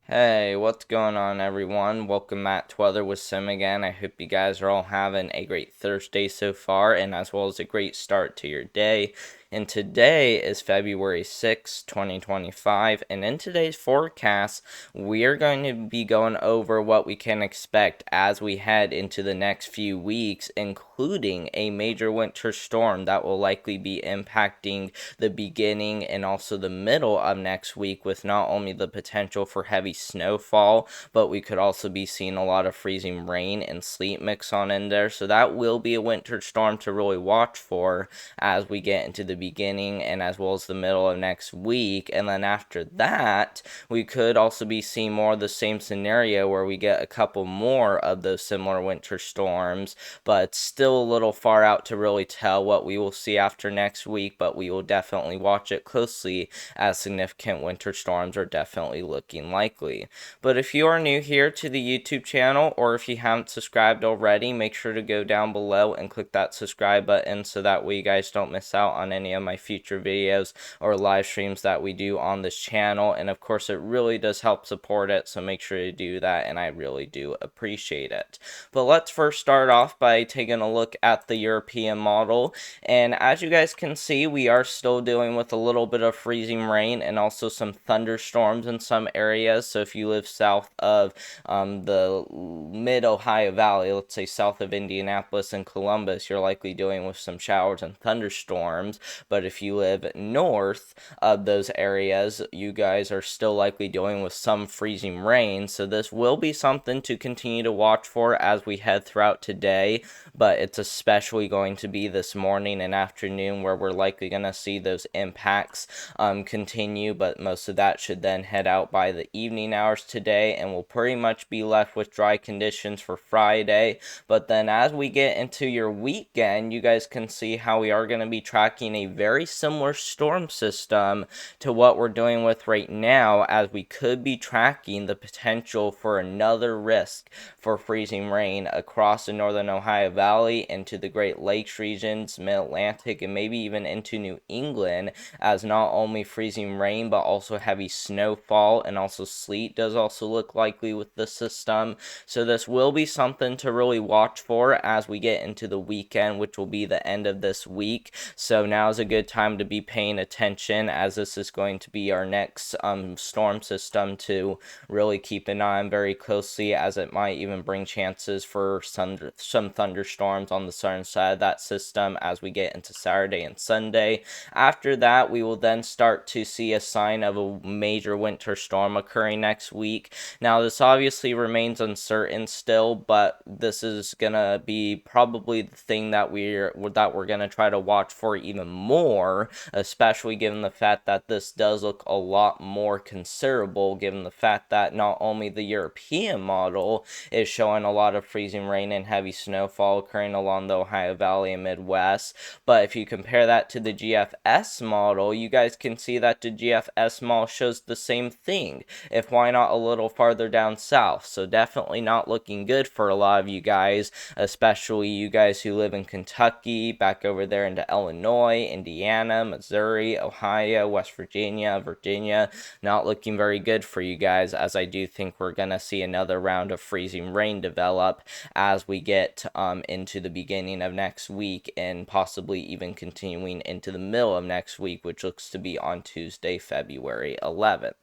Hey, what's going on, everyone? Welcome back to Weather with Sim again. I hope you guys are all having a great Thursday so far, and as well as a great start to your day. And today is February 6th, 2025, and in today's forecast, we are going to be going over what we can expect as we head into the next few weeks, including a major winter storm that will likely be impacting the beginning and also the middle of next week, with not only the potential for heavy snowfall, but we could also be seeing a lot of freezing rain and sleet mix on in there. So that will be a winter storm to really watch for as we get into the beginning and as well as the middle of next week. And then after that, we could also be seeing more of the same scenario where we get a couple more of those similar winter storms, but still a little far out to really tell what we will see after next week. But we will definitely watch it closely as significant winter storms are definitely looking likely. But if you are new here to the YouTube channel, or if you haven't subscribed already, make sure to go down below and click that subscribe button so that way you guys don't miss out on any of my future videos or live streams that we do on this channel. And of course, it really does help support it, so make sure to do that, and I really do appreciate it. But let's first start off by taking a look at the European model. And as you guys can see, we are still dealing with a little bit of freezing rain and also some thunderstorms in some areas. So if you live south of the mid-Ohio Valley, let's say south of Indianapolis and Columbus, you're likely dealing with some showers and thunderstorms. But if you live north of those areas, you guys are still likely dealing with some freezing rain. So this will be something to continue to watch for as we head throughout today, but it's especially going to be this morning and afternoon where we're likely going to see those impacts continue. But most of that should then head out by the evening hours today, and we'll pretty much be left with dry conditions for Friday. But then as we get into your weekend, you guys can see how we are going to be tracking a very similar storm system to what we're doing with right now, as we could be tracking the potential for another risk for freezing rain across the northern Ohio Valley into the Great Lakes regions, mid-Atlantic, and maybe even into New England, as not only freezing rain but also heavy snowfall and also sleet does also look likely with the system. So this will be something to really watch for as we get into the weekend, which will be the end of this week. So now is a good time to be paying attention, as this is going to be our next storm system to really keep an eye on very closely, as it might even bring chances for some thunderstorms on the southern side of that system as we get into Saturday and Sunday. After that, we will then start to see a sign of a major winter storm occurring next week. Now, this obviously remains uncertain still, but this is gonna be probably the thing that we're gonna try to watch for even more, especially given the fact that this does look a lot more considerable, given the fact that not only the European model is showing a lot of freezing rain and heavy snowfall occurring along the Ohio Valley and Midwest, but if you compare that to the GFS model, you guys can see that the GFS model shows the same thing, if why not a little farther down south. So definitely not looking good for a lot of you guys, especially you guys who live in Kentucky, back over there into Illinois, Indiana, Missouri, Ohio, West Virginia, Virginia. Not looking very good for you guys, as I do think we're gonna see another round of freezing rain develop as we get into the beginning of next week, and possibly even continuing into the middle of next week, which looks to be on Tuesday, February 11th.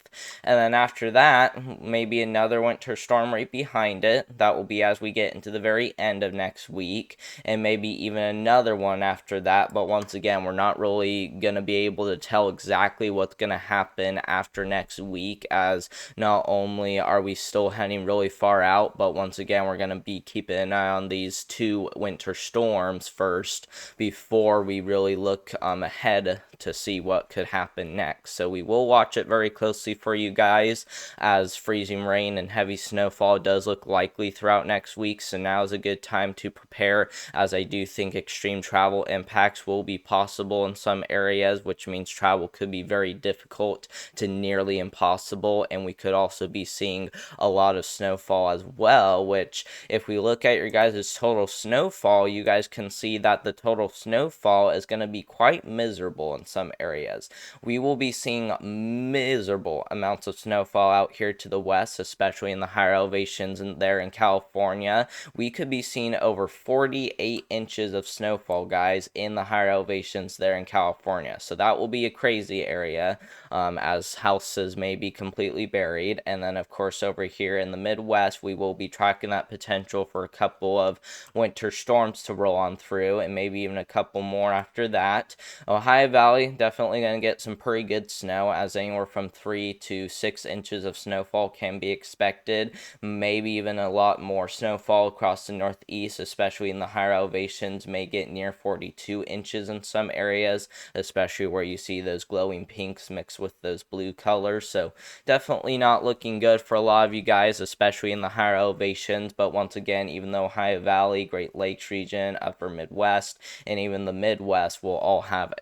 And then after that, maybe another winter storm right behind it. That will be as we get into the very end of next week, and maybe even another one after that. But once again, we're not really going to be able to tell exactly what's going to happen after next week, as not only are we still heading really far out, but once again, we're going to be keeping an eye on these two winter storms first before we really look ahead to see what could happen next. So we will watch it very closely for you guys, as freezing rain and heavy snowfall does look likely throughout next week. So now is a good time to prepare, as I do think extreme travel impacts will be possible in some areas, which means travel could be very difficult to nearly impossible. And we could also be seeing a lot of snowfall as well, which if we look at your guys' total snowfall, you guys can see that the total snowfall is going to be quite miserable in some areas. We will be seeing miserable amounts of snowfall out here to the west, especially in the higher elevations and there in California. We could be seeing over 48 inches of snowfall, guys, in the higher elevations there in California. So that will be a crazy area, as houses may be completely buried. And then, of course, over here in the Midwest, we will be tracking that potential for a couple of winter storms to roll on through, and maybe even a couple more after that. Ohio Valley, definitely going to get some pretty good snow, as anywhere from 3 to 6 inches of snowfall can be expected. Maybe even a lot more snowfall across the Northeast, especially in the higher elevations, may get near 42 inches in some areas, especially where you see those glowing pinks mixed with those blue colors. So definitely not looking good for a lot of you guys, especially in the higher elevations. But once again, even though Ohio Valley, Great Lakes region, upper Midwest, and even the Midwest will all have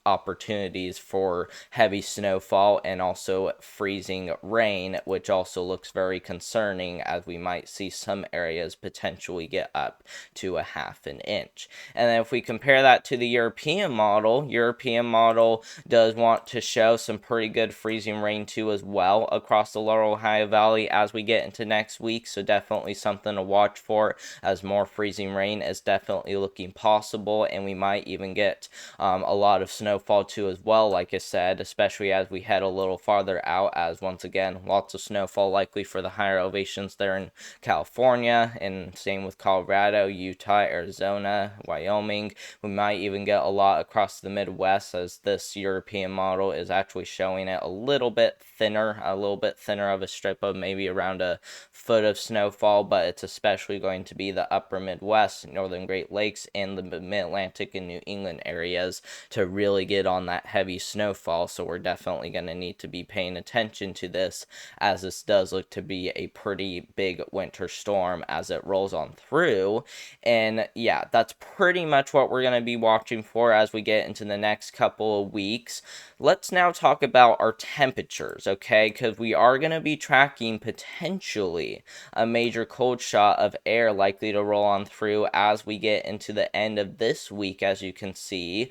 opportunities for heavy snowfall and also freezing rain, which also looks very concerning, as we might see some areas potentially get up to a half an inch. And then if we compare that to the European model does want to show some pretty good freezing rain too as well across the lower Ohio Valley as we get into next week. So definitely something to watch for, as more freezing rain is definitely looking possible, and we might even get a lot of snowfall too as well, like I said, especially as we head a little farther out, as once again, lots of snowfall likely for the higher elevations there in California, and same with Colorado, Utah, Arizona, Wyoming. We might even get a lot across the Midwest, as this European model is actually showing it a little bit thinner of a strip of maybe around a foot of snowfall, but it's especially going to be the upper Midwest, northern Great Lakes, and the Mid-Atlantic and New England areas to really get on that heavy snowfall. So we're definitely going to need to be paying attention to this, as this does look to be a pretty big winter storm as it rolls on through. And yeah, that's pretty much what we're going to be watching for as we get into the next couple of weeks. Let's now talk about our temperatures, okay? Because we are going to be tracking potentially a major cold shot of air likely to roll on through as we get into the end of this week, as you can see.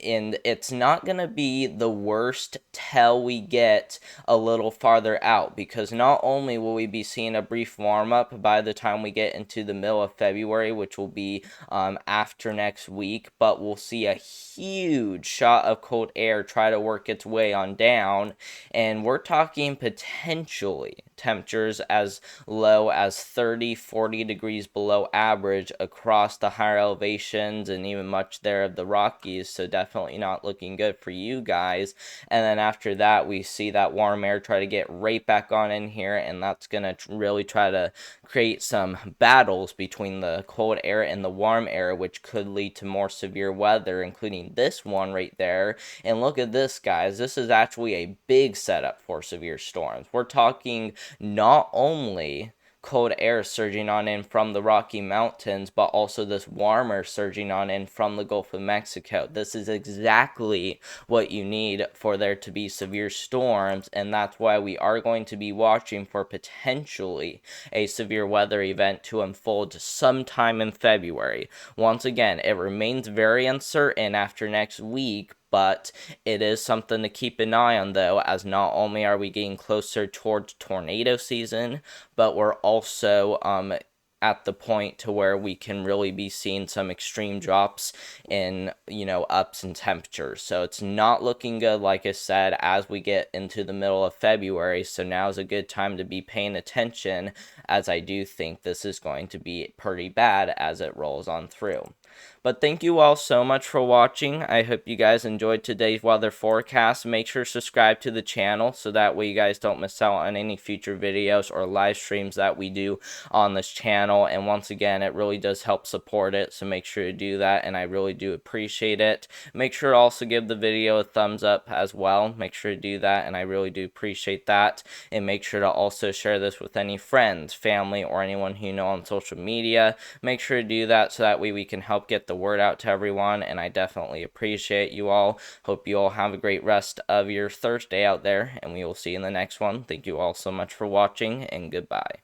And it's not going to be the worst till we get a little farther out, because not only will we be seeing a brief warm-up by the time we get into the middle of February, which will be after next week, but we'll see a huge shot of cold air try to work its way on down, and we're talking potentially temperatures as low as 30-40 degrees below average across the higher elevations and even much there of the Rockies. So definitely not looking good for you guys. And then after that, we see that warm air try to get right back on in here, and that's gonna really try to create some battles between the cold air and the warm air, which could lead to more severe weather, including this one right there. And look at this, guys. This is actually a big setup for severe storms. We're talking not only cold air surging on in from the Rocky Mountains, but also this warmer surging on in from the Gulf of Mexico. This is exactly what you need for there to be severe storms, and that's why we are going to be watching for potentially a severe weather event to unfold sometime in February. Once again, it remains very uncertain after next week, but it is something to keep an eye on, though, as not only are we getting closer towards tornado season, but we're also at the point to where we can really be seeing some extreme drops in, ups in temperatures. So it's not looking good, like I said, as we get into the middle of February. So now is a good time to be paying attention, as I do think this is going to be pretty bad as it rolls on through. But thank you all so much for watching. I hope you guys enjoyed today's weather forecast. Make sure to subscribe to the channel so that way you guys don't miss out on any future videos or live streams that we do on this channel. And once again, it really does help support it, so make sure to do that, and I really do appreciate it. Make sure to also give the video a thumbs up as well. Make sure to do that, and I really do appreciate that. And make sure to also share this with any friends, family, or anyone who you know on social media. Make sure to do that so that way we can help get the word out to everyone, and I definitely appreciate you all. Hope you all have a great rest of your Thursday out there, and we will see you in the next one. Thank you all so much for watching, and goodbye.